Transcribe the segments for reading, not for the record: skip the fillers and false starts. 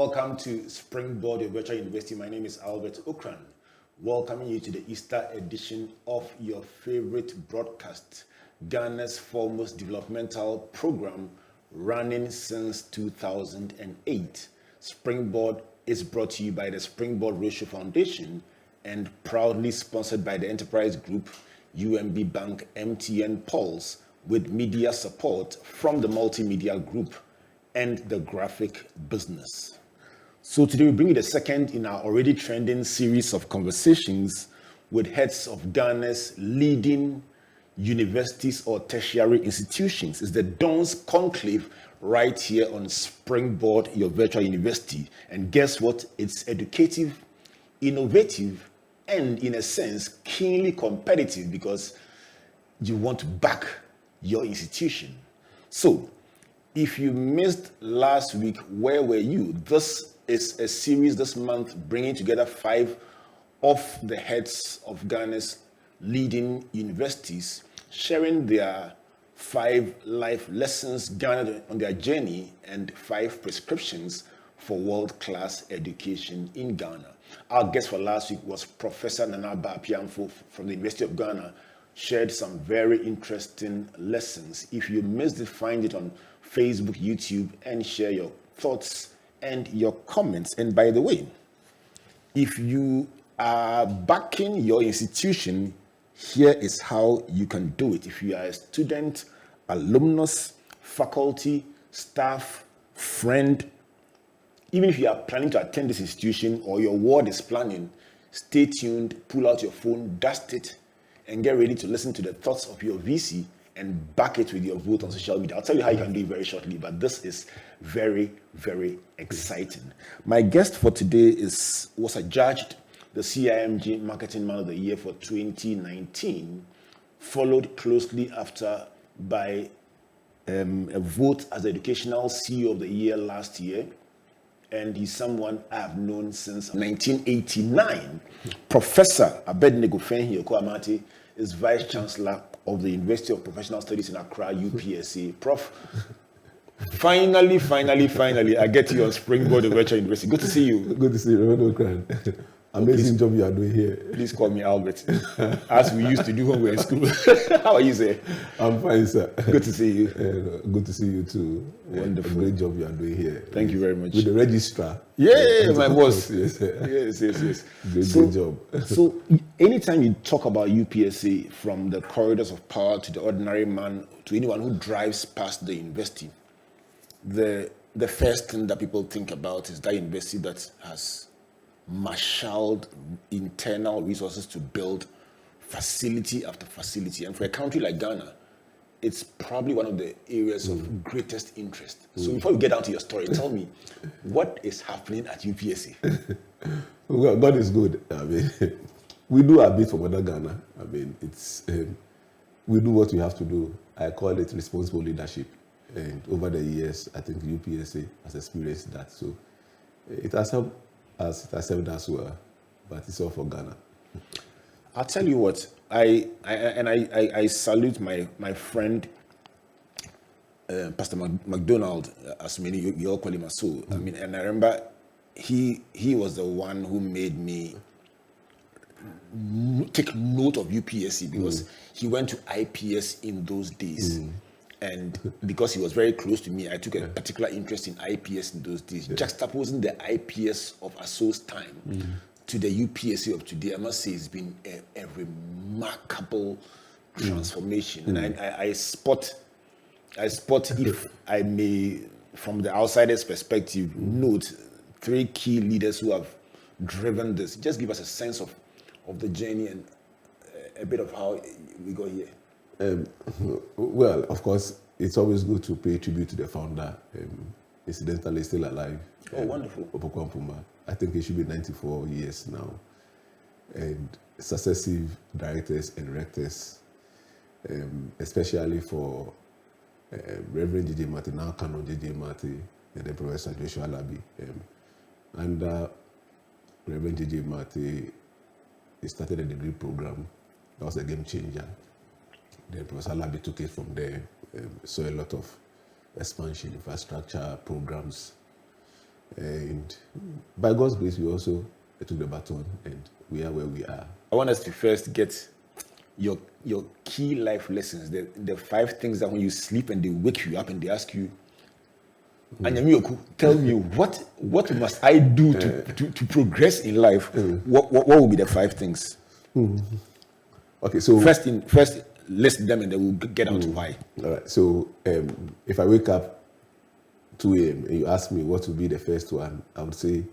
Welcome to Springboard, your virtual university. My name is Albert Ocran. Welcoming you to the Easter edition of your favorite broadcast, Ghana's foremost developmental program, running since 2008. Springboard is brought to you by the Springboard Ratio Foundation and proudly sponsored by the Enterprise Group, UMB Bank, MTN Pulse, with media support from the Multimedia Group and the graphic business. So today we bring you the second in our already trending series of conversations with heads of Ghana's leading universities or tertiary institutions. It's the Don's Conclave right here on Springboard, your virtual university. And guess what? It's educative, innovative, and in a sense, keenly competitive because you want to back your institution. So, if you missed last week, where were you? This is a series this month bringing together 5 of the heads of Ghana's leading universities, sharing their 5 life lessons garnered on their journey and 5 prescriptions for world-class education in Ghana. Our guest for last week was Professor Nana Ba-Piamfo from the University of Ghana, shared some very interesting lessons. If you missed it, find it on Facebook, YouTube, and share your thoughts and your comments. And by the way, if you are backing your institution, here is how you can do it. If you are a student, alumnus, faculty, staff, friend, even if you are planning to attend this institution or your ward is planning, stay tuned, pull out your phone, dust it, and get ready to listen to the thoughts of your VC and back it with your vote on social media. I'll tell you how you can do it very shortly, but this is very, very exciting. My guest for today was adjudged the CIMG Marketing Man of the Year for 2019, followed closely after by a vote as the Educational CEO of the Year last year, and he's someone I've known since 1989. Professor Abednego Amartey is Vice Chancellor of the University of Professional Studies in Accra, UPSA. Prof, finally, I get you on Springboard of Virtual University. Good to see you. Good to see you, Rev Albert Ocran. Amazing job you are doing here. Please call me Albert, as we used to do when we were in school. How are you, sir? I'm fine, sir. Good to see you. Good to see you too. Wonderful. Great job you are doing here. Thank you very much. With the registrar. Yeah, my boss. Yes. Yes. Great job. So, anytime you talk about UPSA, from the corridors of power to the ordinary man, to anyone who drives past the university, the first thing that people think about is that university that has marshaled internal resources to build facility after facility. And for a country like Ghana, it's probably one of the areas of greatest interest. So before we get down to your story, tell me, what is happening at UPSA? Well, God is good. I mean, we do a bit for Mother Ghana. I mean, it's we do what we have to do. I call it responsible leadership. And over the years, I think UPSA has experienced that. So it has helped us, it has served us well, but it's all for Ghana. I'll tell you what, I salute my friend Pastor McDonald, as many you all call him as so. I mean, and I remember he was the one who made me take note of UPSC because he went to IPS in those days. And because he was very close to me, I took a particular interest in IPS in those days. Juxtaposing the IPS of Aso's time to the UPSA of today, I must say it's been a remarkable transformation. And I spot, if I may, from the outsider's perspective, note 3 key leaders who have driven this. Just give us a sense of the journey and a bit of how we got here. Well, of course, it's always good to pay tribute to the founder. Incidentally, still alive. Oh, wonderful. Opoku Ampuma. I think he should be 94 years now. And successive directors and rectors, especially for Reverend J.J. Marty, now Canon J.J. Marty, and then Professor Joshua Labi. Under Reverend J.J. Marty, he started a degree program. That was a game changer. Then Professor Labi took it from there, saw a lot of expansion, infrastructure, programs. And by God's grace, we also took the baton, and we are where we are. I want us to first get your key life lessons, the 5 things that when you sleep and they wake you up and they ask you, Anyamioku, tell me what must I do to progress in life? What will be the 5 things? Okay, so first list them and then we'll get on to why. All right. So if I wake up 2 a.m. and you ask me what will be the first one, I would say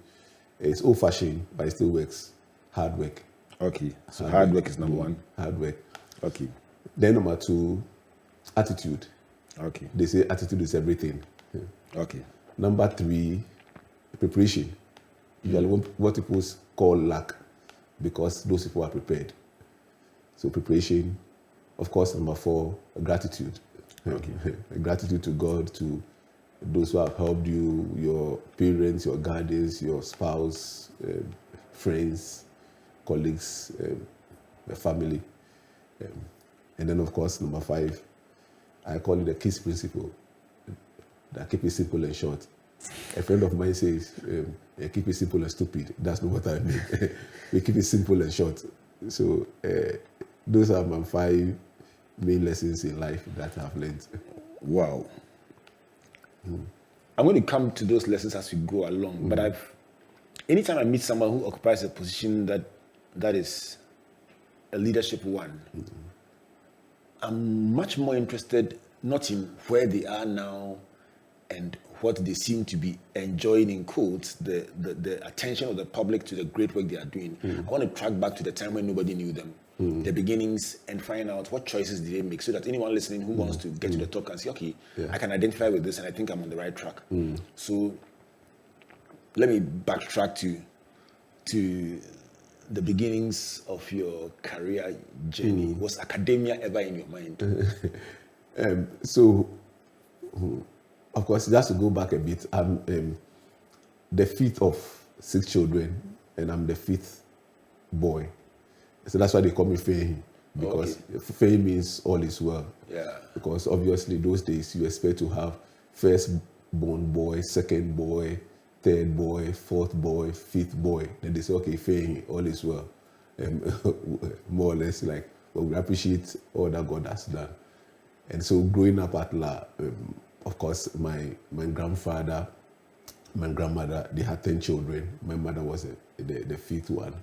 it's old-fashioned, but it still works. Hard work. Okay. So hard work is number 1. Hard work. Okay. Then number 2, attitude. Okay. They say attitude is everything. Okay. Number 3, preparation. Usually what people call luck, because those people are prepared. So preparation. Of course, number 4, gratitude. Okay. Gratitude to God, to those who have helped you, your parents, your guardians, your spouse, friends, colleagues, the family. And then, of course, number 5, I call it the KISS principle. That keep it simple and short. A friend of mine says, keep it simple and stupid. That's not what I mean. We keep it simple and short. So those are my 5 main lessons in life that I've learned. Wow. I'm going to come to those lessons as we go along, but anytime I meet someone who occupies a position that is a leadership one, I'm much more interested not in where they are now and what they seem to be enjoying, in quotes, the attention of the public to the great work they are doing. I want to track back to the time when nobody knew them, the beginnings, and find out what choices did they make, so that anyone listening who wants to get to the top can say, okay, I can identify with this and I think I'm on the right track. So let me backtrack to the beginnings of your career journey. Was academia ever in your mind? Of course, just to go back a bit, I'm the 5th of 6 children, and I'm the 5th boy. So that's why they call me Faye, because Faye means all is well. Yeah. Because obviously those days you expect to have first born boy, second boy, third boy, 4th boy, 5th boy. Then they say, okay, Faye, all is well. More or less like, well, we appreciate all that God has done. And so growing up at La, of course, my grandfather, my grandmother, they had 10 children. My mother was the 5th one.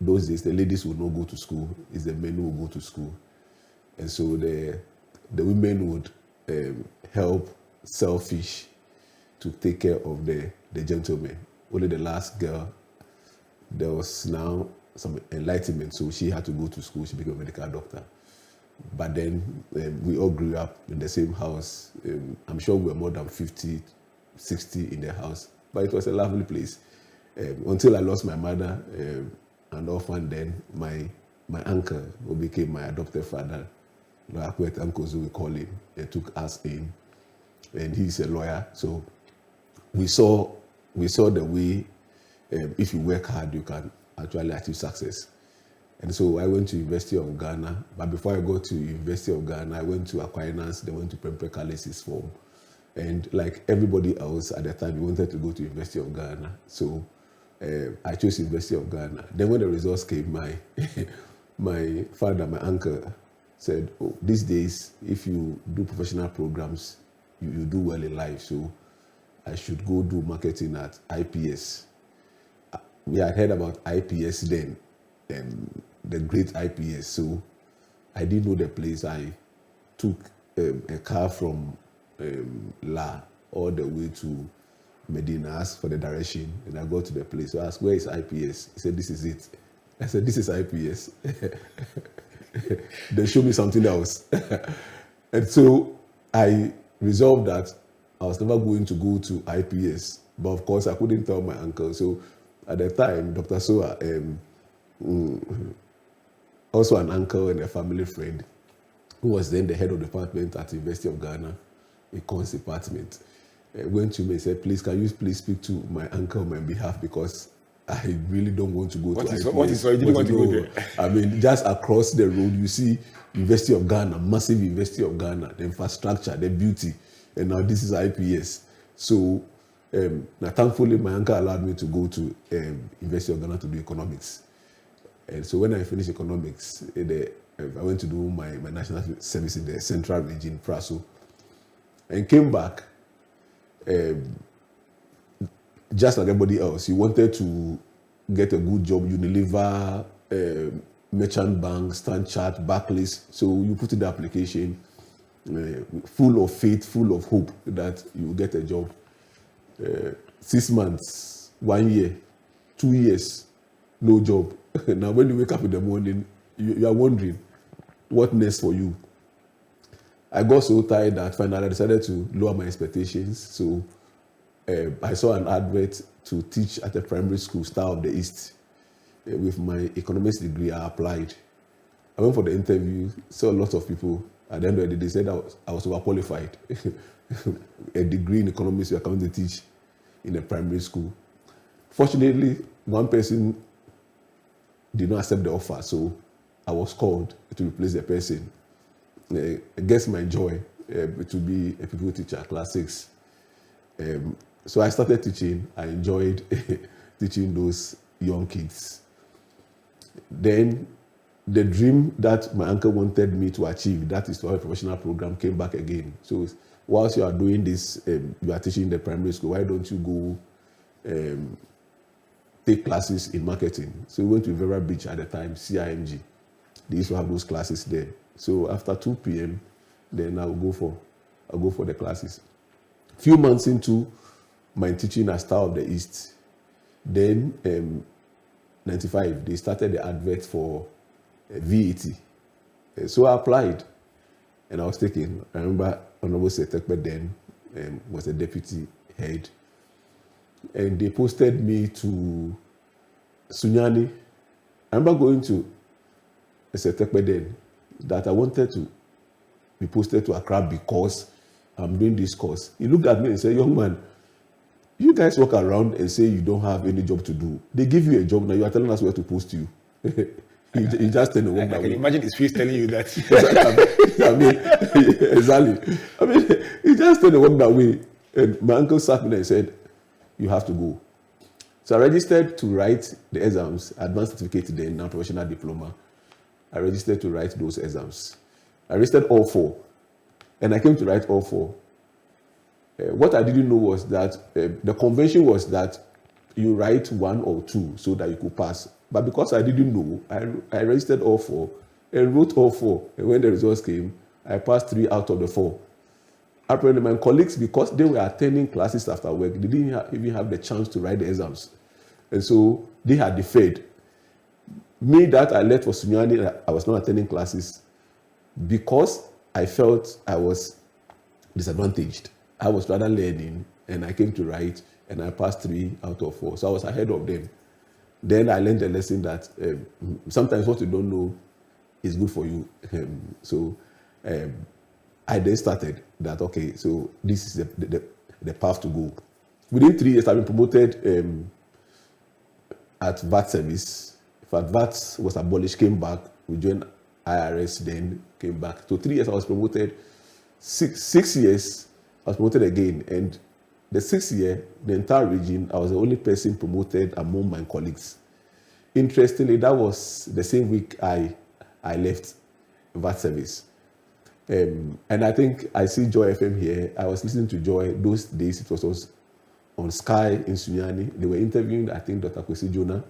Those days, the ladies would not go to school. It's the men who would go to school. And so the women would help sell fish to take care of the gentlemen. Only the last girl, there was now some enlightenment, so she had to go to school. She became a medical doctor. But then we all grew up in the same house. I'm sure we were more than 50, 60 in the house. But it was a lovely place. Until I lost my mother, and often then my uncle, who became my adopted father, Akwet Uncle, we call him, took us in. And he's a lawyer. So we saw the way, if you work hard, you can actually achieve success. And so I went to University of Ghana, but before I got to University of Ghana, I went to Aquinas, then went to Prempeh Callisis form. And like everybody else at the time, we wanted to go to University of Ghana. So I chose University of Ghana. Then when the results came, my father, my uncle, said, oh, these days, if you do professional programs, you do well in life. So I should go do marketing at IPS. We had heard about IPS then, the great IPS. So I didn't know the place. I took a car from La all the way to Medina, asked for the direction, and I got to the place. So I asked, where is IPS? He said, this is it. I said, this is IPS. They showed me something else. And so I resolved that I was never going to go to IPS. But of course, I couldn't tell my uncle. So at the time, Dr. Soa, also an uncle and a family friend, who was then the head of the department at the University of Ghana, Econs department, went to me and said, please, can you please speak to my uncle on my behalf, because I really don't want to go to IPS. What is, you didn't want to go there? I mean, just across the road, you see University of Ghana, massive University of Ghana, the infrastructure, the beauty, and now this is IPS. So Now, thankfully, my uncle allowed me to go to University of Ghana to do economics. And so when I finished economics, I went to do my national service in the central region, Praso, and came back just like everybody else. You wanted to get a good job, Unilever, Merchant Bank, Stanchart, Barclays. So you put in the application, full of faith, full of hope that you will get a job. 6 months, 1 year, 2 years, no job. Now when you wake up in the morning, you are wondering what next for you. I got so tired that finally I decided to lower my expectations. So I saw an advert to teach at a primary school, Star of the East. With my economics degree, I applied. I went for the interview, saw a lot of people. At the end of the day, they said I was overqualified. A degree in economics, you are coming to teach in a primary school. Fortunately, one person did not accept the offer, so I was called to replace the person. I guess my joy to be a people teacher, class 6. So I started teaching. I enjoyed teaching those young kids. Then the dream that my uncle wanted me to achieve, that is to have a professional program, came back again. So whilst you are doing this, you are teaching in the primary school, why don't you go take classes in marketing? So we went to Vera Beach at the time, CIMG. They used to have those classes there. So after 2 p.m., then I'll go for the classes. Few months into my teaching at Star of the East, then 95, they started the advert for VAT. So I applied and I was taken. I remember Honorable Setekpe then was the deputy head. And they posted me to Sunyani. I remember going to Setekpe then that I wanted to be posted to Accra because I'm doing this course. He looked at me and said, young man, you guys walk around and say you don't have any job to do. They give you a job, now you are telling us where to post you. He just turned around. I can imagine his face telling you that. Exactly. I mean, he just turned around that way. And my uncle sat me and said, you have to go. So I registered to write the exams, advanced certificate then, now professional diploma. I registered to write those exams. I registered all 4. And I came to write all 4. What I didn't know was that the convention was that you write 1 or 2 so that you could pass. But because I didn't know, I registered all 4 and wrote all 4. And when the results came, I passed 3 out of the 4. Apparently, my colleagues, because they were attending classes after work, they didn't even have the chance to write the exams. And so they had deferred. Me that I left for Sunyani, I was not attending classes because I felt I was disadvantaged. I was rather learning, and I came to write, and I passed 3 out of 4. So I was ahead of them. Then I learned a lesson that sometimes what you don't know is good for you. So I then started that, okay, so this is the path to go. Within 3 years, I've been promoted at VAT service. In fact, VAT was abolished, came back. We joined IRS, then came back. So 3 years I was promoted. 6 years, I was promoted again. And the 6th year, the entire region, I was the only person promoted among my colleagues. Interestingly, that was the same week I left VAT service. And I think I see Joy FM here. I was listening to Joy those days. It was on Sky in Sunyani. They were interviewing, I think, Dr. Kwesi Jonah.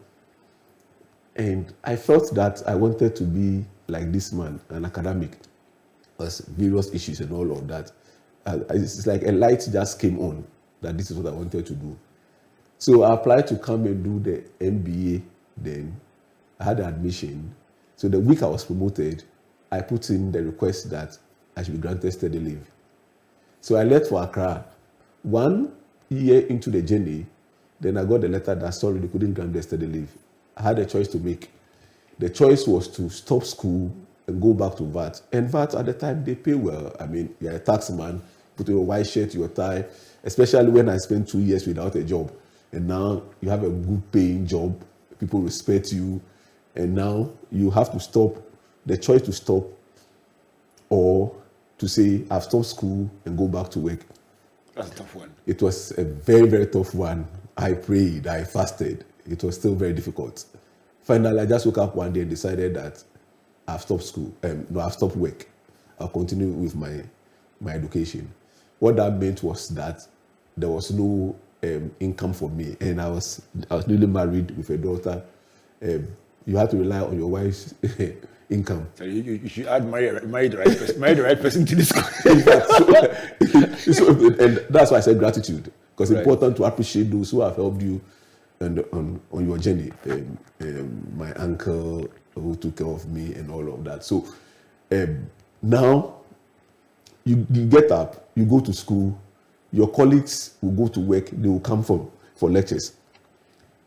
And I felt that I wanted to be like this man, an academic, as various issues and all of that. It's like a light just came on that this is what I wanted to do. So I applied to come and do the MBA then. I had admission. So the week I was promoted, I put in the request that I should be granted study leave. So I left for Accra. 1 year into the journey, then I got the letter that, sorry, they couldn't grant the study leave. I had a choice to make. The choice was to stop school and go back to VAT. And VAT at the time, they pay well. I mean, you're a tax man, put your white shirt, your tie, especially when I spent 2 years without a job. And now you have a good paying job, people respect you, and now you have to stop, the choice to stop or to say, I've stopped school and go back to work. That's a tough one. It was a very, very tough one. I prayed, I fasted. It was still very difficult. Finally, I just woke up one day and decided that I've stopped school. I've stopped work. I'll continue with my education. What that meant was that there was no income for me, and I was newly married with a daughter. You have to rely on your wife's income. So you should add marry the right person to this. And that's why I said gratitude, because it's important to appreciate those who have helped you on your journey. My uncle who took care of me and all of that. So now you get up, you go to school, your colleagues will go to work, they will come for lectures.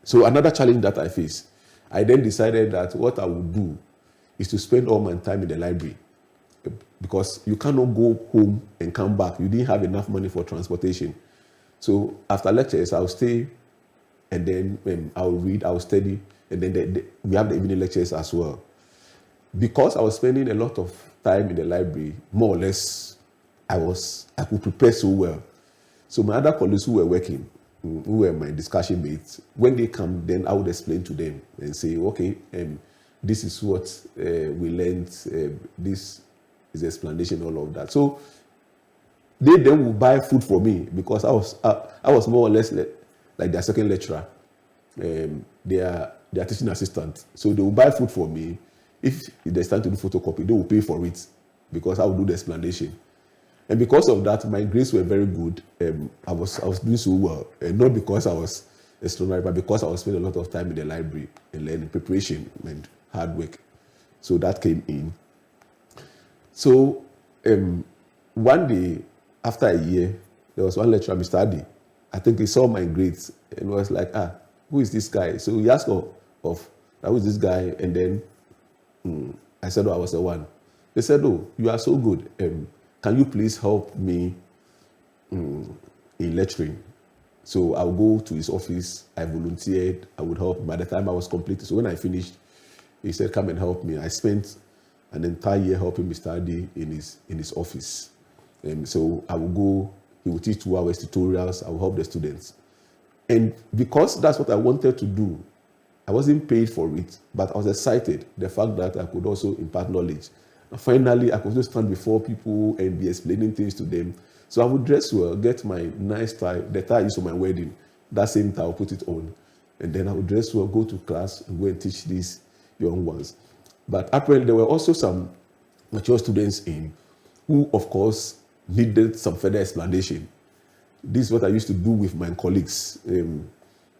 So another challenge that I face, I then decided that what I would do is to spend all my time in the library, because you cannot go home and come back. You didn't have enough money for transportation. So after lectures, I'll stay, and then I'll read, I'll study, and then we have the evening lectures as well. Because I was spending a lot of time in the library, more or less, I could prepare so well. So my other colleagues who were working, who were my discussion mates, when they come, then I would explain to them and say, okay, this is what we learned, this is the explanation, all of that. So they then will buy food for me, because I was more or less like their second lecturer, their teaching assistant. So they will buy food for me. If there's time to do photocopy, they will pay for it, because I will do the explanation. And because of that, my grades were very good. I was doing so well, and not because I was extraordinary, but because I was spending a lot of time in the library and learning, preparation and hard work. So that came in. So one day, after a year, there was one lecturer, Mr. Adi. I think he saw my grades and was like, who is this guy? So he asked who is this guy? And then I said, I was the one. They said, you are so good. Can you please help me in lecturing? So I'll go to his office. I volunteered. I would help. By the time I was completed, so when I finished, he said, come and help me. I spent an entire year helping Mr. Adi in his office. So I will go, he will teach 2 hours tutorials, I will help the students. And because that's what I wanted to do, I wasn't paid for it, but I was excited, the fact that I could also impart knowledge. And finally, I could just stand before people and be explaining things to them. So I would dress well, get my nice tie, the tie I used for my wedding, that same tie, I'll put it on. And then I would dress well, go to class, and go and teach these young ones. But apparently, there were also some mature students who, of course, needed some further explanation. This is what I used to do with my colleagues,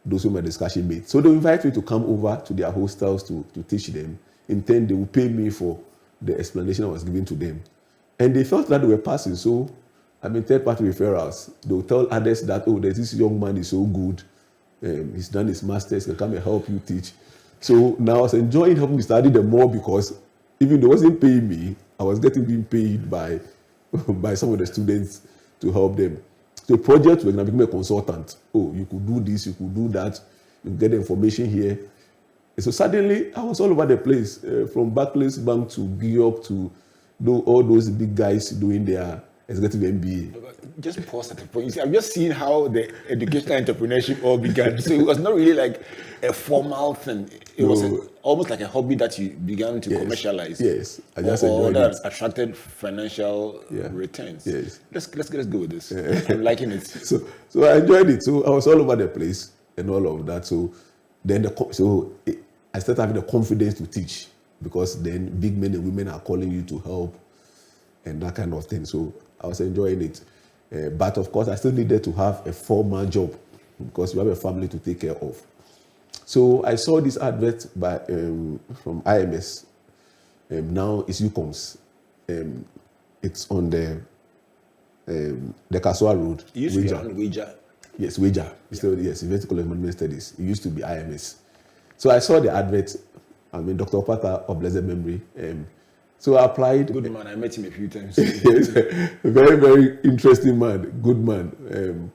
those who were my discussion mates. So they invite me to come over to their hostels to teach them. In turn, they would pay me for the explanation I was giving to them. And they felt that they were passing. So, third-party referrals. They would tell others that, there's this young man is so good. He's done his master's, can come and help you teach. So now I was enjoying helping me study them more, because even though they wasn't paying me, I was being paid by some of the students to help them. So project when I became a consultant. You could do this, you could do that, you get the information here. And so suddenly I was all over the place, from Barclays Bank to Georg to all those big guys doing their executive MBA. Just pause at the point. You see, I've just seen how the educational entrepreneurship all began. So it was not really like a formal thing. It was almost like a hobby that you began to commercialize. Yes, I just enjoyed that it. Attracted financial returns. Yes. Let's go with this. I'm liking it. So I enjoyed it. So I was all over the place and all of that. So then I started having the confidence to teach, because then big men and women are calling you to help and that kind of thing. So I was enjoying it. But of course, I still needed to have a formal job, because you have a family to take care of. So I saw this advert from IMS. Now it's UCOMS. It's on the Kasua Road. It used to be on Wager. Yes, Wager. Yes, University College of Management Studies. It used to be IMS. So I saw the advert. Dr. Opata of blessed memory. So I applied. Good man. I met him a few times. Yes, a very, very interesting man. Good man.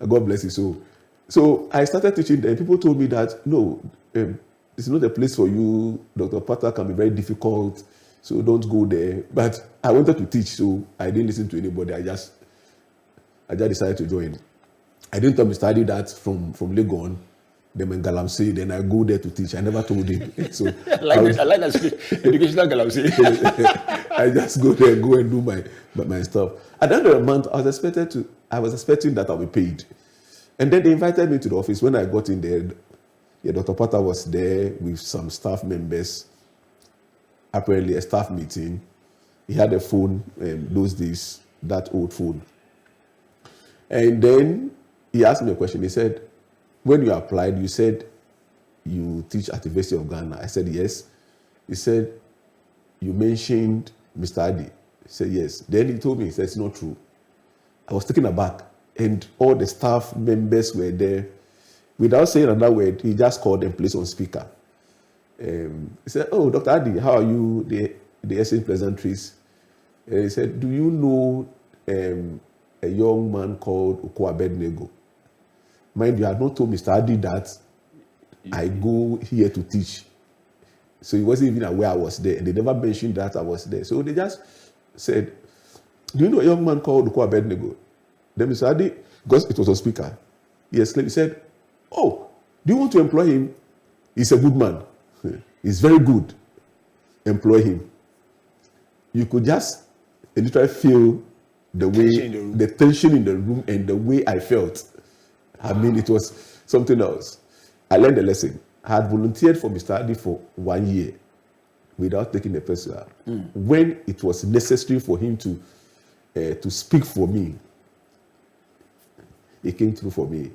God bless you. So I started teaching them. People told me that, no, it's not a place for you. Dr. Opata can be very difficult, so don't go there. But I wanted to teach, so I didn't listen to anybody. I just I just decided to join. I didn't tell Mr. Adi that from Legon, then in Galamsey, then I go there to teach. I never told him. So I like that speech. Educational Galamsey. I just go there, go and do my stuff. At the end of the month, I was expecting that I'll be paid. And then they invited me to the office. When I got in there, Dr. Potter was there with some staff members. Apparently, a staff meeting. He had a phone, those days, that old phone. And then he asked me a question. He said, when you applied, you said you teach at the University of Ghana. I said, yes. He said, you mentioned Mr. Adi. He said, yes. Then he told me, he said, it's not true. I was taken aback. And all the staff members were there. Without saying another word, he just called and placed on speaker. He said, oh, Dr. Adi, how are you? The exchange pleasantries. And he said, do you know a young man called Abednego? Mind you, I had not told Mr. Adi that I go here to teach. So he wasn't even aware I was there. And they never mentioned that I was there. So they just said, do you know a young man called Abednego? Then Mr. Adi, because it was a speaker, he exclaimed, he said, oh, do you want to employ him? He's a good man. He's very good. Employ him. You could just literally feel the tension in the room and the way I felt. I mean, it was something else. I learned a lesson. I had volunteered for Mr. Adi for 1 year without taking a personal. When it was necessary for him to speak for me, he came through for me.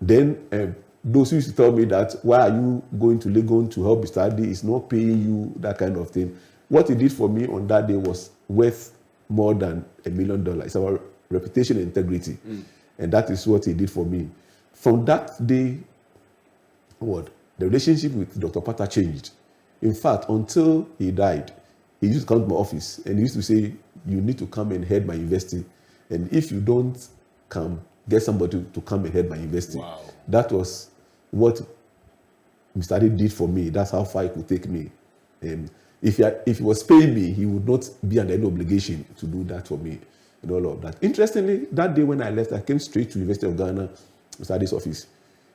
Then those who used to tell me that, why are you going to Legon to help Mr. Adi? It's not paying you, that kind of thing. What he did for me on that day was worth more than $1 million. It's our reputation and integrity. And that is what he did for me. From that day, the relationship with Dr. Potter changed. In fact, until he died, he used to come to my office and he used to say, you need to come and head my university. And if you don't come, get somebody to come and head my university. Wow. That was what Mr. Adi did for me. That's how far he could take me. If he was paying me, he would not be under any obligation to do that for me and all of that. Interestingly, that day when I left, I came straight to the University of Ghana, Mr. Adi's office.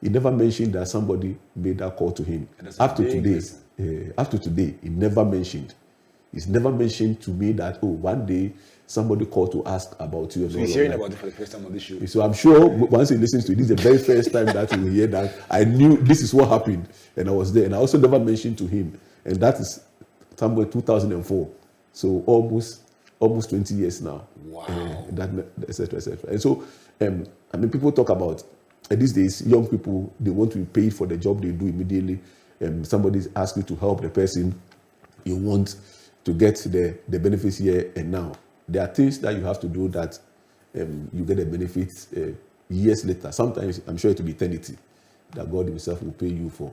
He never mentioned that somebody made that call to him. Up to today, he never mentioned. He's never mentioned to me that, oh, one day somebody called to ask about you. So he's hearing about it for the first time on this show. So I'm sure once he listens to it, this is the very first time that he will hear that. I knew this is what happened, and I was there. And I also never mentioned to him, and that is somewhere 2004. So almost 20 years now. Wow. Et cetera, et cetera. And so, people talk about these days, young people, they want to be paid for the job they do immediately. Somebody asks you to help the person. You want to get the benefits here and now. There are things that you have to do that you get the benefits years later. Sometimes, I'm sure it will be eternity, that God himself will pay you for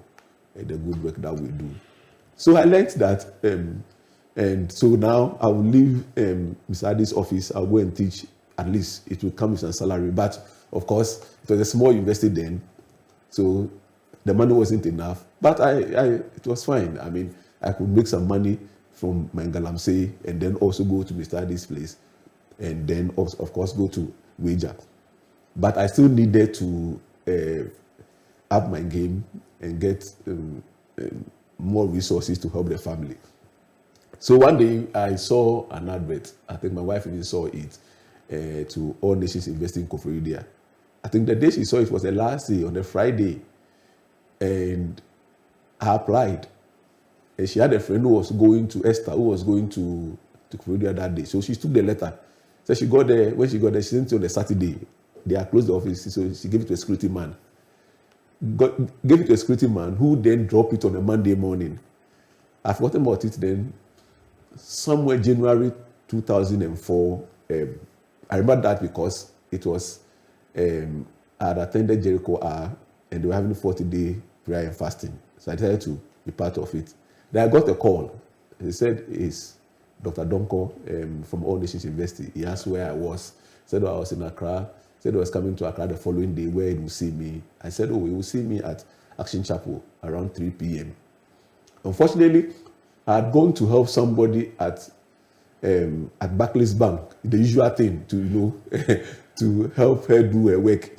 the good work that we do. So I learned that, and so now I will leave Mr. Adi's office. I'll go and teach. At least it will come with a salary. But of course, it was a small university then, so the money wasn't enough. But it was fine. I mean, I could make some money from my Galamsey and then also go to Mr. Adi's place, and then of course go to Wager. But I still needed to up my game and get more resources to help the family. So one day I saw an advert. I think my wife even saw it, to All Nations Investing Conference. I think the day she saw it was the last day, on a Friday, and I applied. And she had a friend who was going to Esther, who was going to Korea that day. So she took the letter. So she got there. When she got there, she sent it on a Saturday. They had closed the office, so she gave it to a security man. Gave it to a security man who then dropped it on a Monday morning. I've forgotten about it then. Somewhere January 2004. I remember that because it was, I had attended Jericho R, and they were having a 40-day prayer and fasting. So I decided to be part of it. Then I got a call. He said, it's Dr. Donko from All Nations University. He asked where I was. Said, I was in Accra. Said I was coming to Accra the following day, where he will see me. I said, he will see me at Action Chapel around 3 p.m. Unfortunately, I had gone to help somebody at Barclays Bank, the usual thing to, to help her do her work.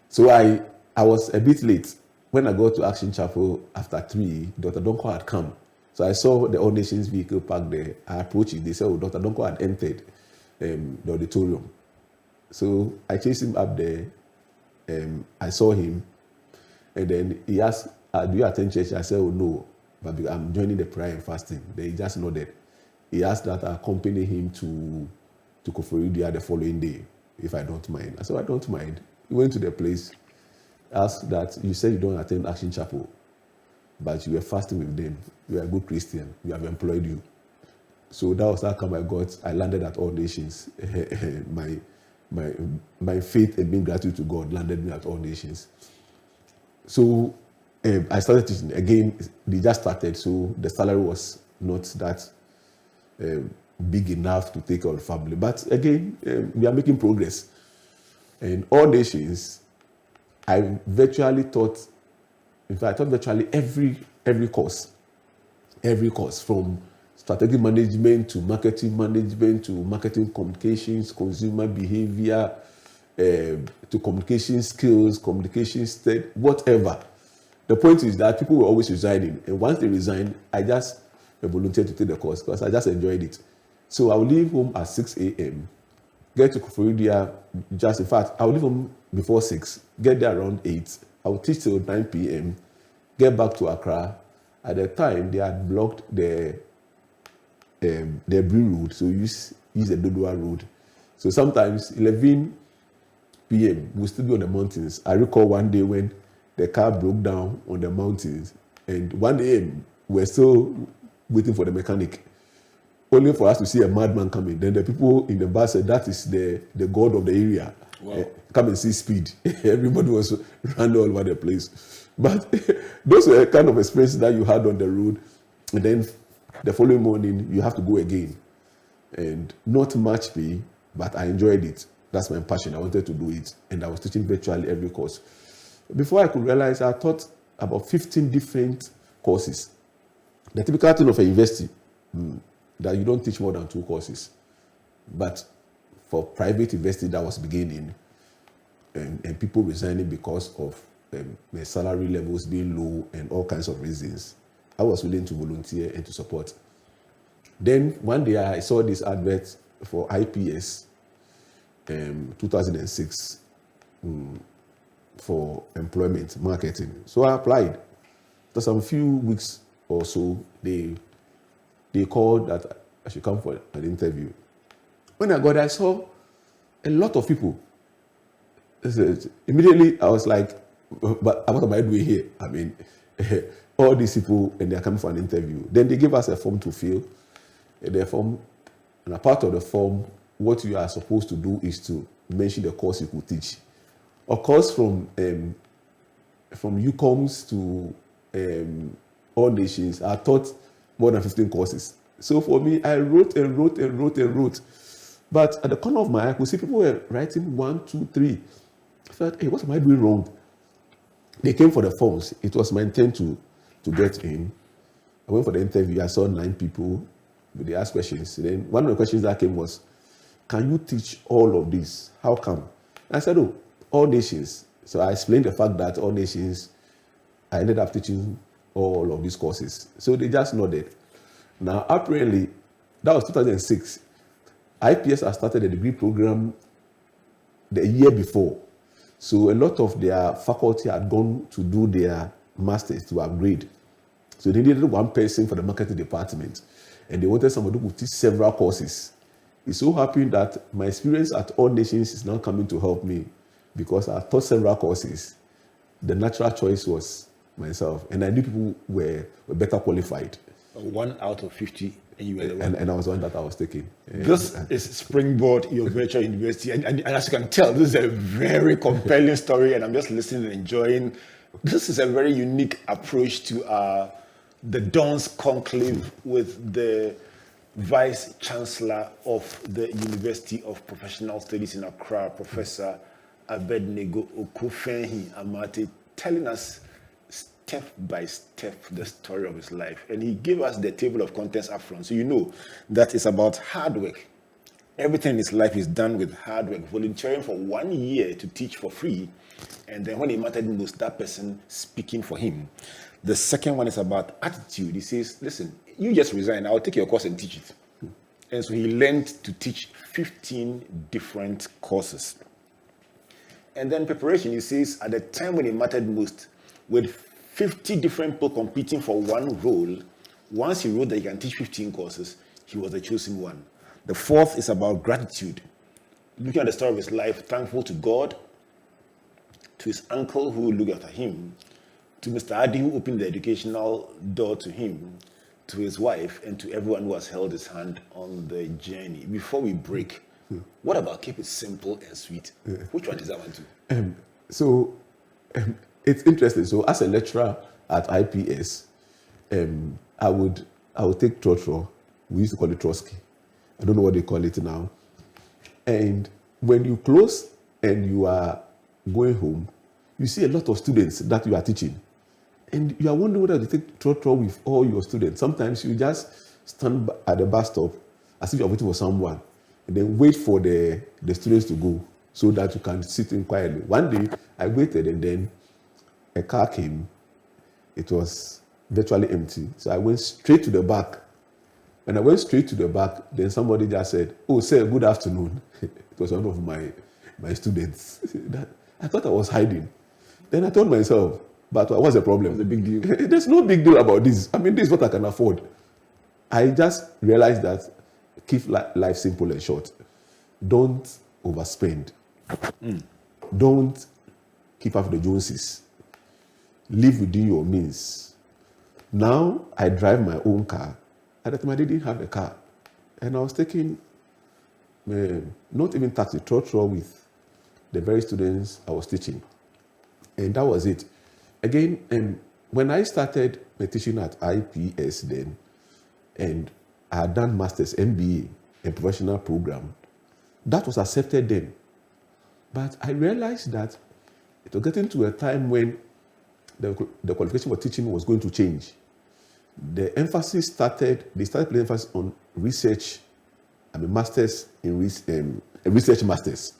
So I was a bit late. When I got to Action Chapel after 3, Dr. Donko had come. So I saw the All Nations vehicle parked there. I approached it. They said, Dr. Donko had entered the auditorium. So I chased him up there. I saw him. And then he asked, do you attend church? I said, oh, no. But I'm joining the prayer and fasting. Then he just nodded. He asked that I accompany him to Koforidua the following day, if I don't mind. I said, I don't mind. He went to the place, asked that, you said you don't attend Action Chapel, but you were fasting with them. You are a good Christian. We have employed you. So that was how come I landed at All Nations. my faith and being gratitude to God landed me at All Nations. So I started teaching. Again, they just started, so the salary was not that big enough to take care of the family. But again, we are making progress. And All Nations, I virtually taught, in fact, I taught virtually every course, from strategic management to marketing communications, consumer behavior, to communication skills, communication state, whatever. The point is that people were always resigning, and once they resigned, I just volunteered to take the course because I just enjoyed it. So I would leave home at 6 a.m., get to Koforidua, in fact, I would leave home before 6, get there around 8, I would teach till 9 p.m., get back to Accra. At the time, they had blocked the Bree Road, so use the Dodua Road. So sometimes 11 p.m. we'll still be on the mountains. I recall one day when the car broke down on the mountains, and 1 a.m. we're still waiting for the mechanic, only for us to see a madman coming. Then the people in the bus said, that is the god of the area. Wow. Come and see speed. Everybody was running all over the place. But those were kind of experiences that you had on the road. And then the following morning, you have to go again. And not much pay, but I enjoyed it. That's my passion. I wanted to do it. And I was teaching virtually every course. Before I could realize, I taught about 15 different courses. The typical thing of a university, that you don't teach more than 2 courses. But for private university, that was beginning. And people resigning because of their salary levels being low and all kinds of reasons. I was willing to volunteer and to support. Then one day I saw this advert for IPS, 2006, for employment marketing. So I applied. After some few weeks or so, they called that I should come for an interview. When I got there, I saw a lot of people. Immediately, I was like, but what am I doing here? I mean, all these people, and they're coming for an interview. Then they gave us a form to fill. And a part of the form, what you are supposed to do is to mention the course you could teach. Of course, from UCOMS to All Nations, I taught more than 15 courses. So for me, I wrote and wrote and wrote and wrote. But at the corner of my eye, I could see people were writing 1, 2, 3. I thought, hey, what am I doing wrong? They came for the forms. It was my intent to get in. I went for the interview. I saw 9 people. They asked questions. Then one of the questions that came was, can you teach all of this? How come? I said, oh, All Nations. So I explained the fact that All Nations, I ended up teaching all of these courses. So they just nodded. Now, apparently, that was 2006. IPS had started a degree program the year before. So a lot of their faculty had gone to do their masters to upgrade. So they needed one person for the marketing department. And they wanted somebody who would teach several courses. It's so happened that my experience at All Nations is now coming to help me because I taught several courses. The natural choice was myself. And I knew people were better qualified. 1 out of 50. And you were the one. And I was the one that I was taking. This is Springboard, your virtual university. And as you can tell, this is a very compelling story, and I'm just listening and enjoying. This is a very unique approach to the Dawn's Conclave with the Vice Chancellor of the University of Professional Studies in Accra, Professor Abednego Amartey, telling us step by step the story of his life. And he gave us the table of contents up front. So you know that it's about hard work, Everything in his life is done with hard work, volunteering for 1 year to teach for free. And then when it mattered most, that person speaking for him. The second one is about attitude. He says, listen, you just resign. I'll take your course and teach it. And so he learned to teach 15 different courses. And then preparation, he says, at the time when it mattered most, with 50 different people competing for one role, once he wrote that he can teach 15 courses, he was the chosen one. The fourth is about gratitude. Looking at the story of his life, thankful to God, to his uncle who looked after him, to Mr. Adi who opened the educational door to him, to his wife, and to everyone who has held his hand on the journey. Before we break, what about keep it simple and sweet? Which one is that one too? It's interesting. So as a lecturer at IPS, I would take Trotro. We used to call it Trotsky. I don't know what they call it now. And when you close and you are going home, you see a lot of students that you are teaching. And you are wondering whether to take Trotro with all your students. Sometimes you just stand at the bus stop as if you are waiting for someone, and then wait for the students to go so that you can sit in quietly. One day, I waited, and then a car came. It was virtually empty. So I went straight to the back. When I went straight to the back, then somebody just said, "Oh, sir, good afternoon." It was one of my students. I thought I was hiding. Then I told myself, but what's the problem? It's a big deal. There's no big deal about this. I mean, this is what I can afford. I just realized that keep life simple and short. Don't overspend. Don't keep up the Joneses. Live within your means. Now I drive my own car. At that time I didn't have a car. And I was taking, not even taxi, Trotro with the very students I was teaching. And that was it. Again, when I started teaching at IPS then, and I had done Masters, MBA, a professional program, that was accepted then. But I realized that it was getting to a time when the qualification for teaching was going to change. The emphasis they started putting emphasis on research, masters in research masters.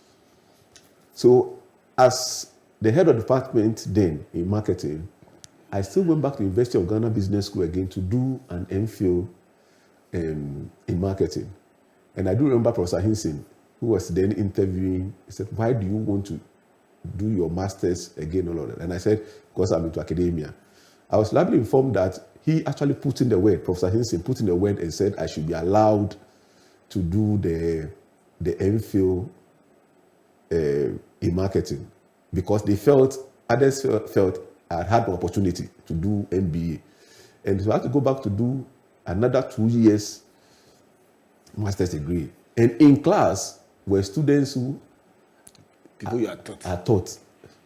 So as the head of the department then in marketing, I still went back to University of Ghana Business School again to do an MPhil in marketing. And I do remember Professor Hinson, who was then interviewing, he said, "Why do you want to do your masters again?" All of that. And I said, "Because I'm into academia." I was largely informed that he actually put in the word, Professor Hinson put in the word and said I should be allowed to do the MPhil in marketing, because others felt I had the opportunity to do MBA. And so I had to go back to do another 2 years master's degree. And in class were students who People you are taught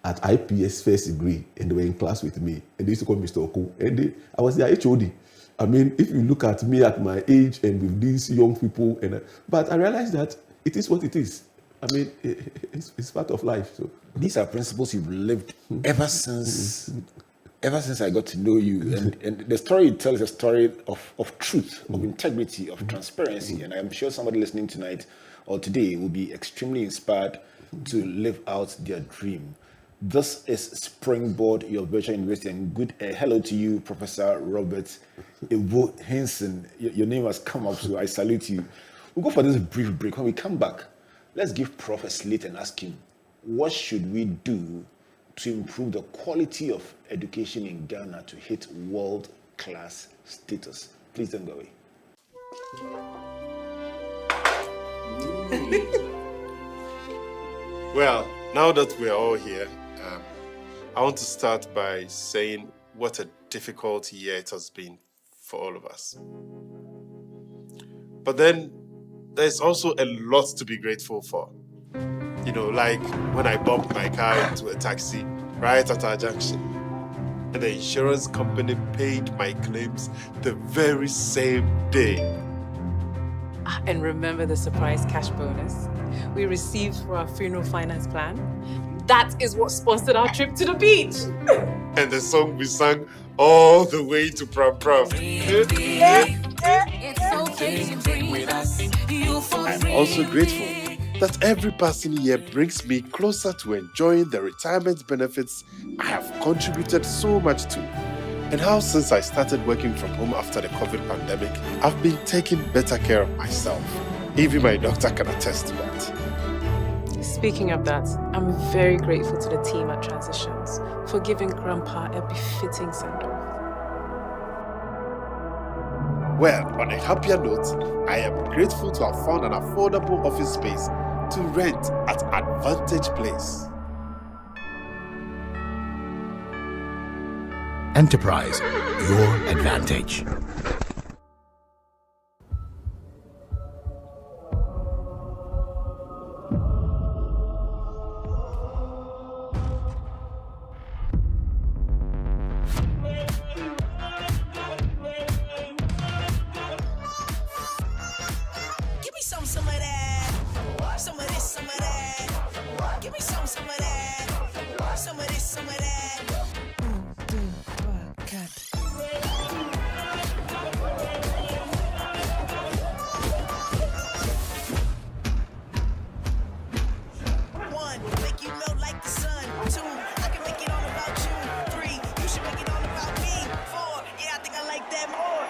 at IPS first degree, and they were in class with me. And they used to call me Mr. Oku. And I was their HOD. I mean, if you look at me at my age and with these young people, but I realized that it is what it is. I mean, it's part of life. So these are principles you've lived ever since I got to know you. And the story you tell is a story of truth, of integrity, of transparency. And I'm sure somebody listening tonight or today will be extremely inspired to live out their dream. This is Springboard, your virtual university, and good hello to you, Professor Robert Evo Hinson. Your name has come up, so I salute you. We'll go for this brief break. When we come back, let's give Prof a slate and ask him, what should we do to improve the quality of education in Ghana to hit world-class status? Please don't go away. Well, now that we're all here, I want to start by saying what a difficult year it has been for all of us. But then there's also a lot to be grateful for. You know, like when I bumped my car into a taxi right at our junction, and the insurance company paid my claims the very same day. And remember the surprise cash bonus we received for our funeral finance plan? That is what sponsored our trip to the beach. And the song we sang all the way to Pram Pram. It's okay I'm also grateful that every passing year brings me closer to enjoying the retirement benefits I have contributed so much to. And how since I started working from home after the COVID pandemic, I've been taking better care of myself. Even my doctor can attest to that. Speaking of that, I'm very grateful to the team at Transitions for giving Grandpa a befitting send-off. Well, on a happier note, I am grateful to have found an affordable office space to rent at Advantage Place. Enterprise, your advantage. Some of that. Some of this, some of that. Give me some of that. Some of this, some of that. One, make you melt like the sun. Two, I can make it all about you. Three, you should make it all about me. Four, yeah, I think I like that more.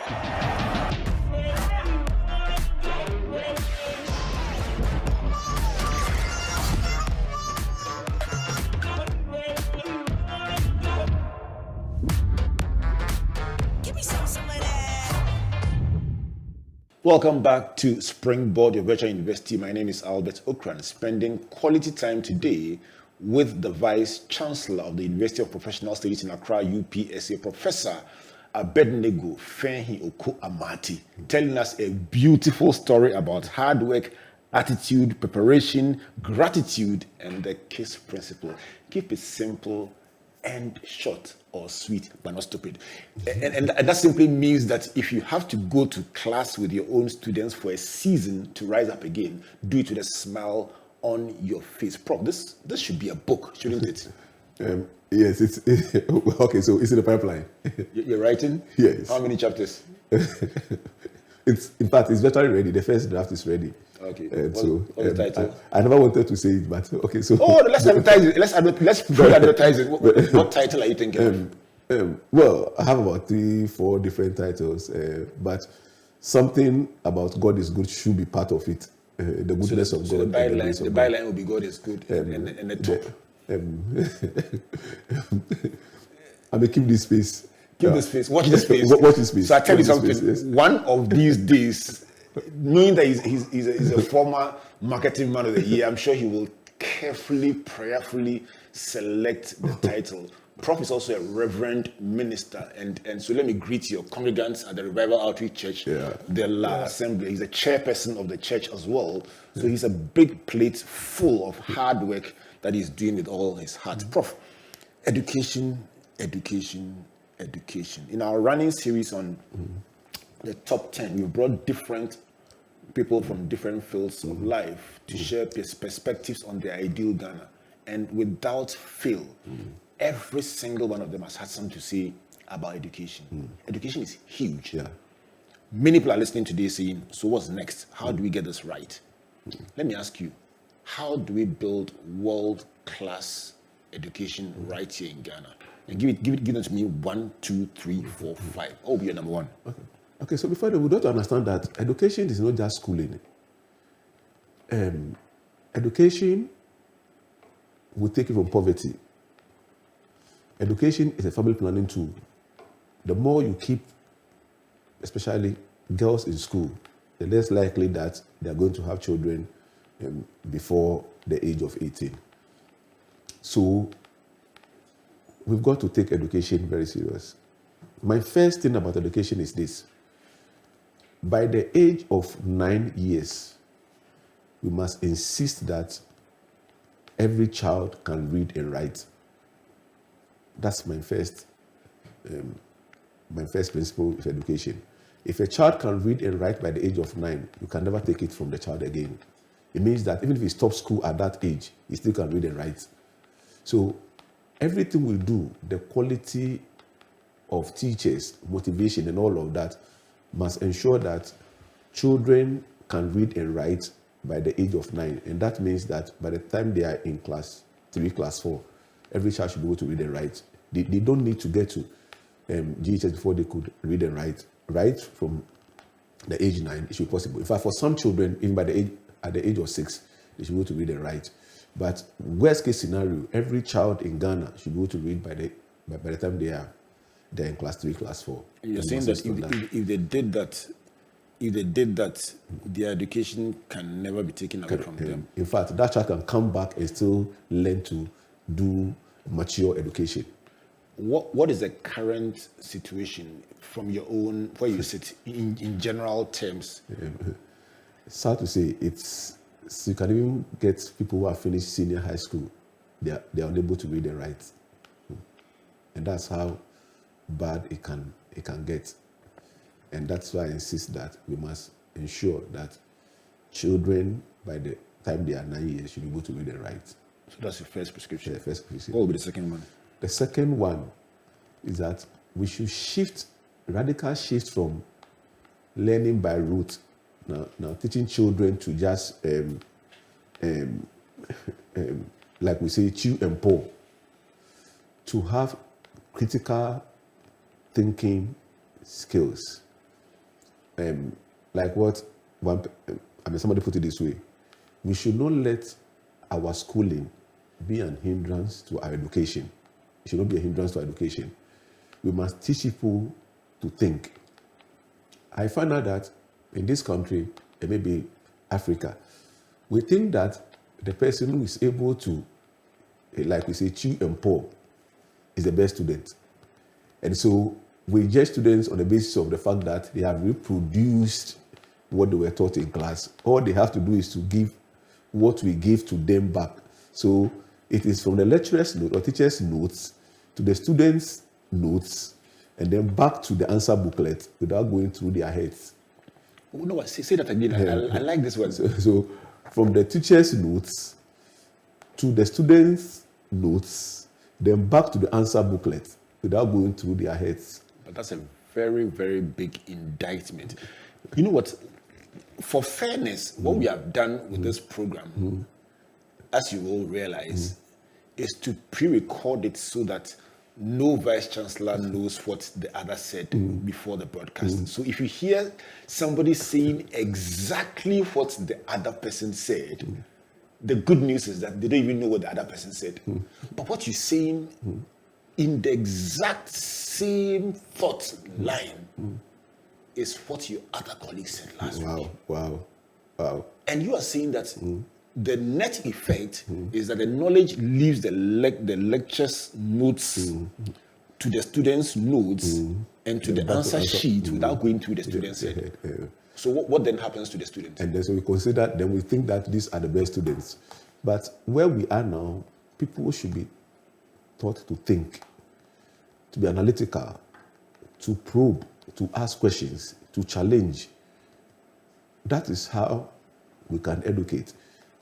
Welcome back to Springboard, your virtual university. My name is Albert Ocran, spending quality time today with the Vice Chancellor of the University of Professional Studies in Accra, UPSA, Professor Abednego Amartey, telling us a beautiful story about hard work, attitude, preparation, gratitude, and the KISS principle. Keep it simple and short or sweet, but not stupid. And that simply means that if you have to go to class with your own students for a season to rise up again, do it with a smile on your face. Prof, this should be a book, shouldn't it? Yes, it's okay. So it's in the pipeline. You're writing? Yes. How many chapters? It's in fact it's virtually ready. The first draft is ready. Okay. What's the title? I never wanted to say it, but okay. So let's advertise it. Let's advertise it. What title are you thinking of? Well, I have about 3-4 different titles, but something about God is good should be part of it. The goodness of God. The byline will be God is good, and the top. I mean, keep this space. Keep the space. Watch the space. Watch the space. So I tell you something. Space, yes. One of these days, knowing that he's a former marketing man of the year, I'm sure he will carefully, prayerfully select the title. Prof is also a reverend minister, and so let me greet your congregants at the Revival Outreach Church, the La Assembly. He's a chairperson of the church as well. So he's a big plate full of hard work that he's doing with all his heart. Prof, education. In our running series on the top 10, we brought different people from different fields of life to share perspectives on the ideal Ghana. And without fail, every single one of them has had something to say about education. Education is huge. Yeah. Many people are listening today saying, so what's next? How do we get this right? Let me ask you, how do we build world-class education right here in Ghana? And give them to me 1, 2, 3, 4, 5. What will be your number one? Okay, so before that, we don't understand that education is not just schooling. Education will take you from poverty. Education is a family planning tool. The more you keep, especially girls in school, the less likely that they are going to have children before the age of 18. So we've got to take education very serious. My first thing about education is this. By the age of 9 years, we must insist that every child can read and write. That's my first principle of education. If a child can read and write by the age of 9, you can never take it from the child again. It means that even if he stops school at that age, he still can read and write. So everything we do, the quality of teachers, motivation, and all of that must ensure that children can read and write by the age of 9, and that means that by the time they are in class 3, class 4, every child should be able to read and write. They don't need to get to GHS before they could read and write. Right from the age 9, it should be possible. In fact, for some children, even at the age of 6, they should be able to read and write. But worst case scenario, every child in Ghana should be able to read by the time they're in class 3, class 4. You're saying that if they did that, their education can never be taken away from them. In fact, that child can come back and still learn to do mature education. What is the current situation from your own, where you sit, in general terms? It's hard to say. You can even get people who have finished senior high school. They are unable to read and write, and that's how bad it can get. And that's why I insist that we must ensure that children, by the time they are 9 years, should be able to read and write. So that's your first prescription. The first prescription. What will be the second one? The second one is that we should radical shift from learning by rote. Now teaching children to just, like we say, chew and pour, to have critical thinking skills. Like somebody put it this way: we should not let our schooling be an hindrance to our education. It should not be a hindrance to our education. We must teach people to think. I find out that in this country, and maybe Africa, we think that the person who is able to, like we say, chew and pour, is the best student. And so we judge students on the basis of the fact that they have reproduced what they were taught in class. All they have to do is to give what we give to them back. So it is from the lecturer's note or teacher's notes to the students' notes, and then back to the answer booklet without going through their heads. Oh, no, say that again. I like this one. So from the teacher's notes to the students' notes, then back to the answer booklet without going through their heads. But that's a very, very big indictment. You know what? For fairness, what we have done with this program, as you all realize, is to pre-record it so that no vice chancellor knows what the other said before the broadcast. So if you hear somebody saying exactly what the other person said, the good news is that they don't even know what the other person said. But what you're saying in the exact same thought line is what your other colleagues said last week. Wow. And you are saying that the net effect is that the knowledge leaves the lecture's notes to the students' notes and to the answer sheet without going through the student's head. So what then happens to the student? And then so we think that these are the best students. But where we are now, people should be taught to think, to be analytical, to probe, to ask questions, to challenge. That is how we can educate.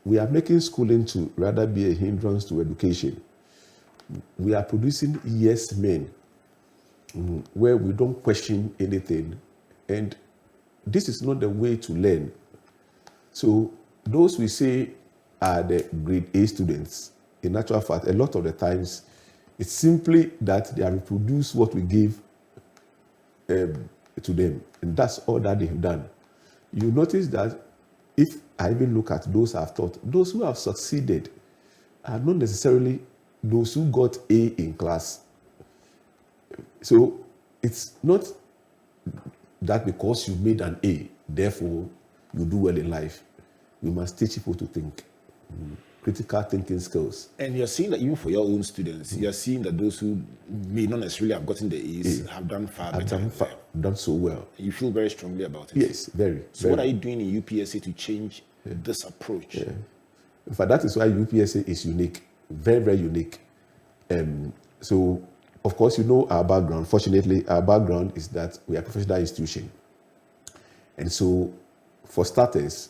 We are making schooling to rather be a hindrance to education. We are producing yes men where we don't question anything, and this is not the way to learn. So those we say are the grade A students, in actual fact, a lot of the times, it's simply that they have reproduced what we give to them, and that's all that they've done. You notice that if I even look at those I've taught, those who have succeeded are not necessarily those who got A in class. So it's not that because you made an A, therefore you do well in life. We must teach people to think. Critical thinking skills. And you're seeing that even for your own students, you're seeing that those who may not necessarily have gotten the A's have done far better. Done so well. You feel very strongly about it. Yes, very. So what are you doing in UPSA to change this approach? In fact, that is why UPSA is unique, very, very unique. So, of course, you know our background. Fortunately, our background is that we are a professional institution. And so, for starters,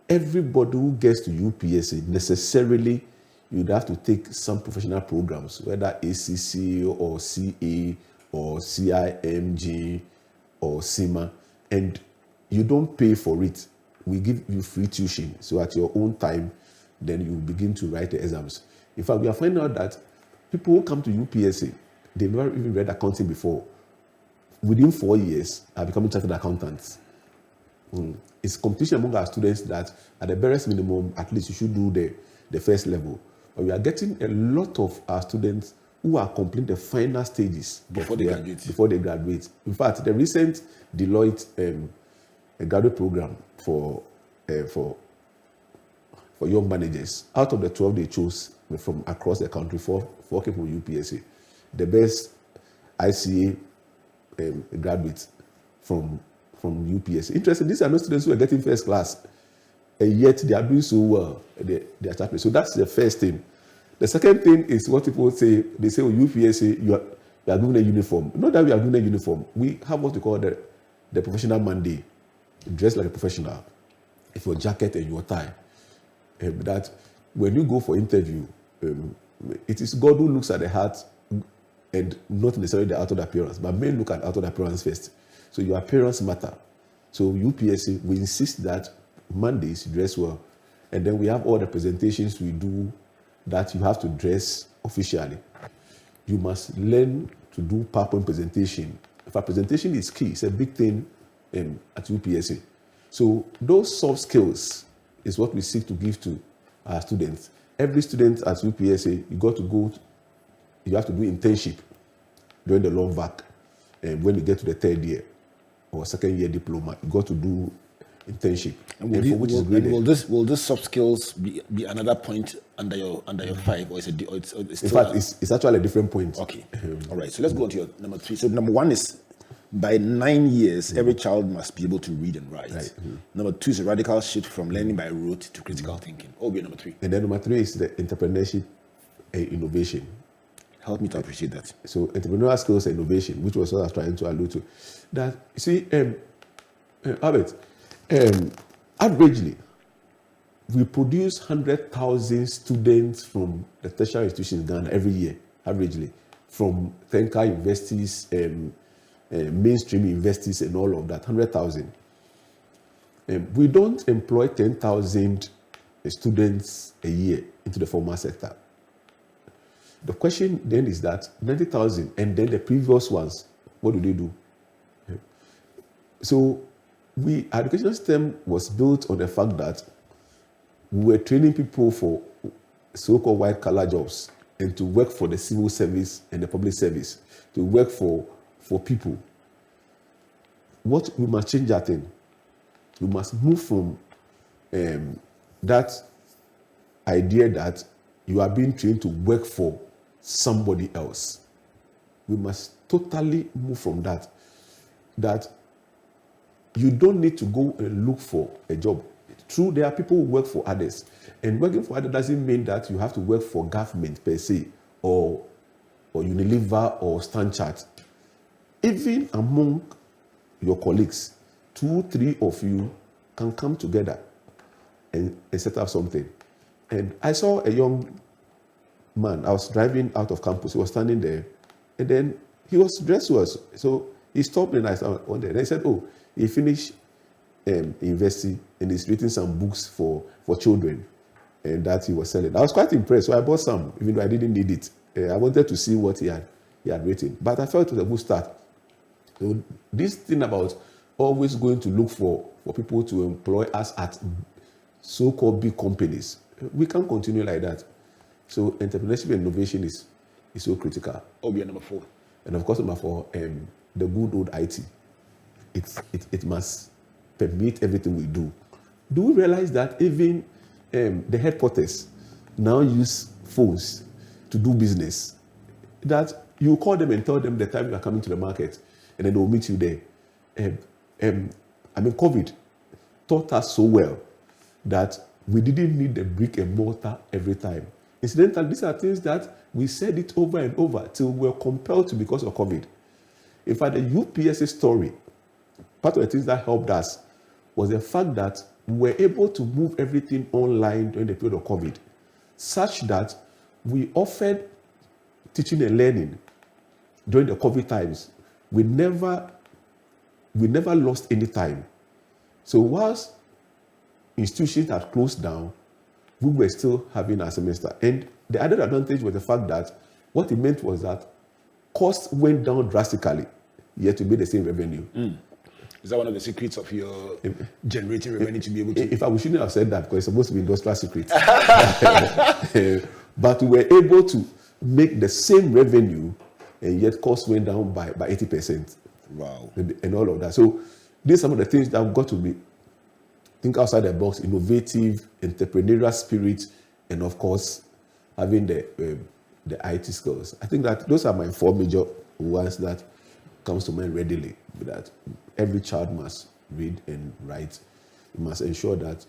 everybody who gets to UPSA, necessarily, you'd have to take some professional programs, whether ACC or CA or CIMG or CIMA. And you don't pay for it. We give you free tuition. So at your own time, then you begin to write the exams. In fact, we are finding out that people who come to UPSA, they've never even read accounting before. Within 4 years, are becoming chartered accountants. It's competition among our students that at the barest minimum, at least you should do the first level. But we are getting a lot of our students who are completing the final stages Before they graduate. Before they graduate. In fact, the recent Deloitte a graduate program for young managers, out of the 12 they chose from across the country, four came from UPSA. The best ICA graduates from UPSA. Interesting, these are not students who are getting first class, and yet they are doing so well. They are chartered. So that's the first thing. The second thing is what people say. They say, UPSA, you are doing a uniform. Not that we are doing a uniform. We have what we call the professional mandate. Dress like a professional. If your jacket and your tie. That when you go for interview, it is God who looks at the heart and not necessarily the outward appearance, but men look at outward appearance first. So your appearance matter. So UPSA, we insist that Mondays dress well, and then we have all the presentations we do that you have to dress officially. You must learn to do PowerPoint presentation. If a presentation is key, it's a big thing at UPSA. So those soft skills is what we seek to give to our students. Every student at UPSA, you have to do internship during the long vac. And when you get to the third year or second year diploma, you got to do internship. Will this soft skills be another point under your 5, or is it? Or it's in fact, it's actually a different point. Okay. All right. So let's go on to your number 3. So number 1 is by 9 years, every child must be able to read and write. Right. Number 2 is a radical shift from learning by rote to critical thinking. What will be number 3? And then number 3 is the entrepreneurship and innovation. Help me to appreciate that. So entrepreneurial skills and innovation, which was what I was trying to allude to. That, you see, Albert, averagely, we produce 100,000 students from the tertiary institutions in Ghana every year, averagely, from Tenka universities, mainstream universities and all of that, 100,000. We don't employ 10,000 students a year into the formal sector. The question then is that 90,000 and then the previous ones, what do they do? So our education system was built on the fact that we were training people for so-called white-collar jobs and to work for the civil service and the public service, to work for people. What we must change that thing. We must move from that idea that you are being trained to work for somebody else. We must totally move from that. That you don't need to go and look for a job. True, there are people who work for others. And working for others doesn't mean that you have to work for government per se, or Unilever or Stanchart. Even among your colleagues, 2-3 of you can come together and set up something. And I saw a young man, I was driving out of campus, he was standing there, and then he was dressed well. So he stopped and I saw one day, and he said, he finished university and he's written some books for children, and that he was selling. I was quite impressed, so I bought some, even though I didn't need it. I wanted to see what he had written, but I felt it was a good start. So this thing about always going to look for people to employ us at so-called big companies, we can't continue like that. So entrepreneurship and innovation is so critical. Obia number 4. And of course, number 4, the good old IT. It must permeate everything we do. Do we realize that even the headquarters now use phones to do business? That you call them and tell them the time you are coming to the market, and then they will meet you there. COVID taught us so well that we didn't need the brick and mortar every time. Incidentally, these are things that we said it over and over till we were compelled to because of COVID. In fact, the UPSA story, part of the things that helped us was the fact that we were able to move everything online during the period of COVID, such that we offered teaching and learning during the COVID times. We never lost any time. So whilst institutions had closed down, we were still having our semester. And the other advantage was the fact that what it meant was that costs went down drastically, yet to make the same revenue. Is that one of the secrets of your generating revenue to be able to? In fact, we shouldn't have said that because it's supposed to be industrial secret. But we were able to make the same revenue, and yet costs went down by 80%. Wow. And all of that. So these are some of the things that we've got to be think outside the box, innovative, entrepreneurial spirit, and of course, having the IT skills. I think that those are my 4 major ones that comes to mind readily. That every child must read and write. You must ensure that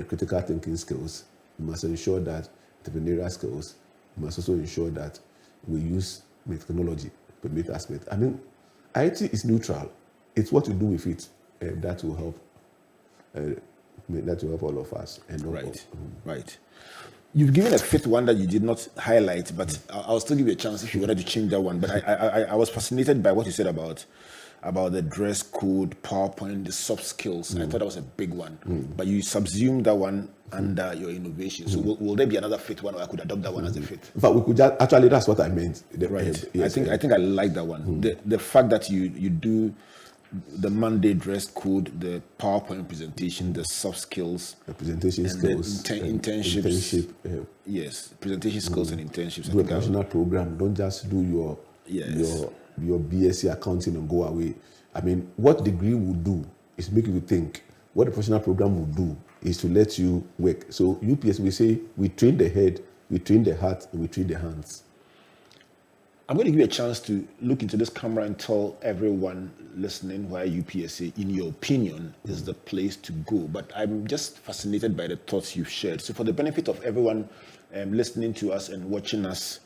critical thinking skills. You must ensure that entrepreneurial skills. You must also ensure that we use technology to make aspect. I mean, IT is neutral. It's what you do with it that will help. That will help all of us. And Right. You've given a fifth one that you did not highlight, but I'll still give you a chance if you wanted to change that one. But I was fascinated by what you said about the dress code, PowerPoint, the soft skills. I thought that was a big one. But you subsumed that one under your innovation. So will there be another fifth one, or I could adopt that one as a fifth? In fact, we could just, actually, that's what I meant. Right. Yes, I think I like that one. The fact that you do the Monday dress code, the PowerPoint presentation, the soft skills, the presentation skills, internships. Yes, presentation skills and internships. Do a professional program. Don't just do your BSc accounting and go away. I mean, what degree will do is make you think. What the professional program will do is to let you work. So UPS, we say we train the head, we train the heart, and we train the hands. I'm going to give you a chance to look into this camera and tell everyone listening why UPSA, in your opinion, is the place to go. But I'm just fascinated by the thoughts you've shared. So for the benefit of everyone listening to us and watching us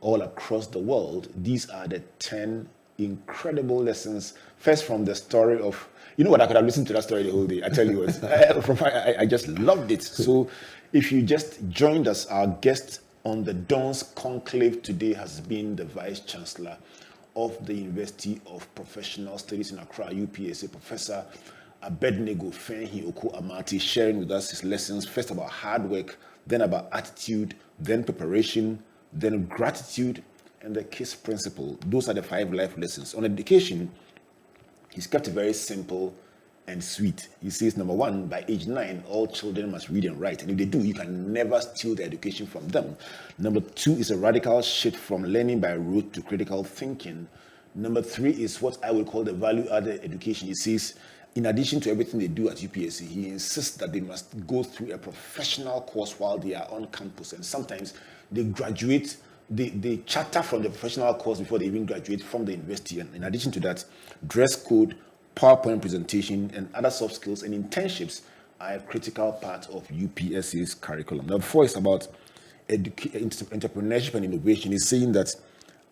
all across the world, these are the 10 incredible lessons. First, from the story of, you know what, I could have listened to that story the whole day. I tell you what, I just loved it. So if you just joined us, our guest on the Dawn's Conclave today has been the Vice Chancellor of the University of Professional Studies in Accra, UPSA, Professor Abednego Amartey, sharing with us his lessons, first about hard work, then about attitude, then preparation, then gratitude, and the KISS principle. Those are the 5 life lessons. On education, he's kept it very simple and sweet. He says, number 1, by age 9, all children must read and write. And if they do, you can never steal the education from them. Number 2 is a radical shift from learning by rote to critical thinking. Number 3 is what I would call the value-added education. He says, in addition to everything they do at UPSC, he insists that they must go through a professional course while they are on campus. And sometimes they graduate, they charter from the professional course before they even graduate from the university. And in addition to that, dress code, PowerPoint presentation, and other soft skills and internships are a critical part of UPSC's curriculum. Number 4 is about entrepreneurship and innovation. He's saying that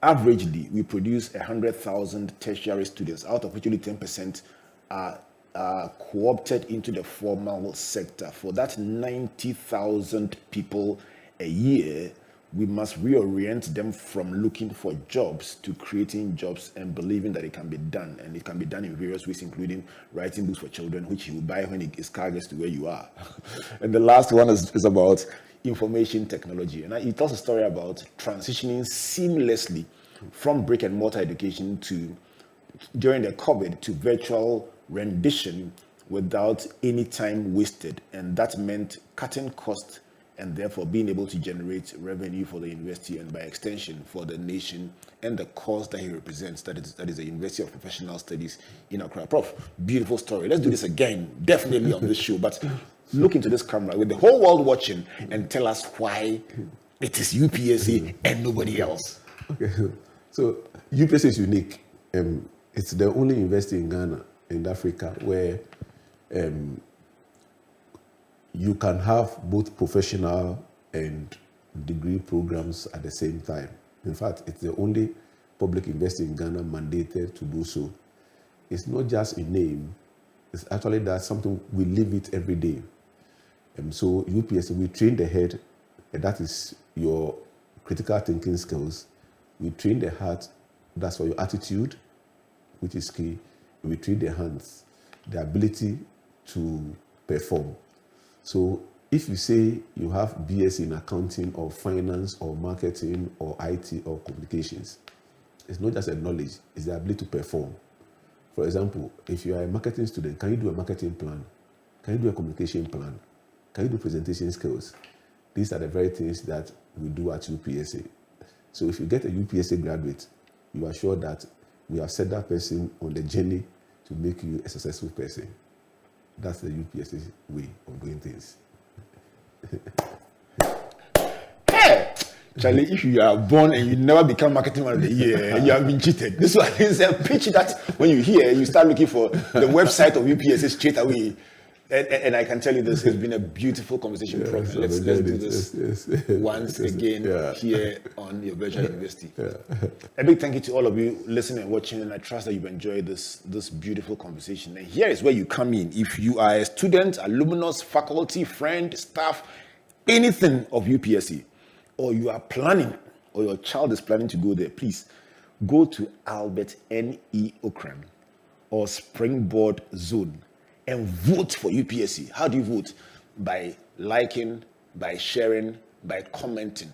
averagely we produce 100,000 tertiary students, out of which only 10% are co-opted into the formal sector. For that 90,000 people a year, we must reorient them from looking for jobs to creating jobs and believing that it can be done. And it can be done in various ways, including writing books for children, which he will buy when his car gets to where you are. And the last one is about information technology. And he tells a story about transitioning seamlessly from brick and mortar education to, during the COVID, to virtual rendition without any time wasted. And that meant cutting costs and therefore being able to generate revenue for the university and by extension for the nation and the cause that he represents, that is the University of Professional Studies in Accra. Prof, beautiful story. Let's do this again, definitely on this show, but look into this camera with the whole world watching and tell us why it is UPSA and nobody else. Okay, so UPSA is unique. It's the only university in Ghana and Africa where you can have both professional and degree programs at the same time. In fact, it's the only public university in Ghana mandated to do so. It's not just a name, it's actually that something we live it every day. So UPSC, we train the head, and that is your critical thinking skills. We train the heart, that's for your attitude, which is key. We train the hands, the ability to perform. So if you say you have BS in accounting or finance or marketing or IT or communications, it's not just a knowledge, it's the ability to perform. For example, if you are a marketing student, can you do a marketing plan? Can you do a communication plan? Can you do presentation skills? These are the very things that we do at UPSA. So if you get a UPSA graduate, you are sure that we have set that person on the journey to make you a successful person. That's the UPSA way of doing things. Hey, Charlie, if you are born and you never become marketing man of the year, you have been cheated. This one is a pitch that when you hear, you start looking for the website of UPSA straight away. And I can tell you this has been a beautiful conversation. Prof. Let's do this once again here on your virtual university. A big thank you to all of you listening and watching, and I trust that you've enjoyed this beautiful conversation. And here is where you come in. If you are a student, alumnus, faculty, friend, staff, anything of UPSA, or you are planning, or your child is planning to go there, please go to Albert N.E. Ocran or Springboard Zone and vote for UPSA. How do you vote? By liking, by sharing, by commenting.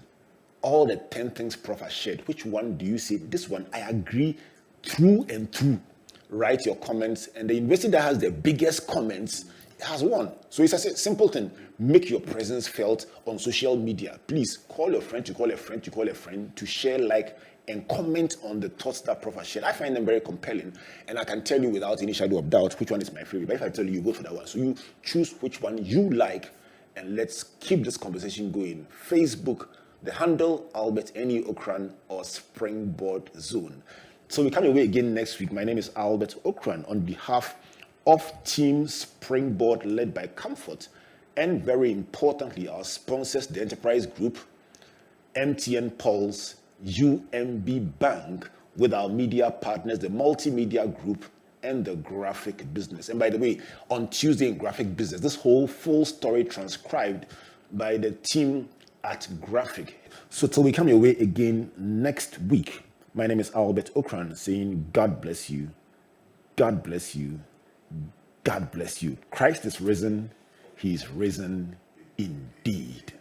All the 10 things Prof has shared. Which one do you say? This one, I agree through and through. Write your comments, and the university that has the biggest comments has won. So it's a simple thing. Make your presence felt on social media. Please call your friend to call a friend to call a friend to share, like, and comment on the thoughts that Prof has shared. I find them very compelling, and I can tell you without any shadow of doubt which one is my favorite. But if I tell you, vote for that one. So you choose which one you like, and let's keep this conversation going. Facebook, the handle Albert N.E. Ocran or Springboard Zone. So we come your way again next week. My name is Albert Ocran on behalf of Team Springboard led by Comfort, and very importantly, our sponsors, the Enterprise Group, MTN Pulse, UMB Bank, with our media partners, the Multimedia Group and the Graphic Business. And by the way, on Tuesday in Graphic Business, this whole full story transcribed by the team at Graphic. So till we come your way again next week, my name is Albert Ocran saying God bless you, God bless you, God bless you. Christ is risen, he is risen indeed.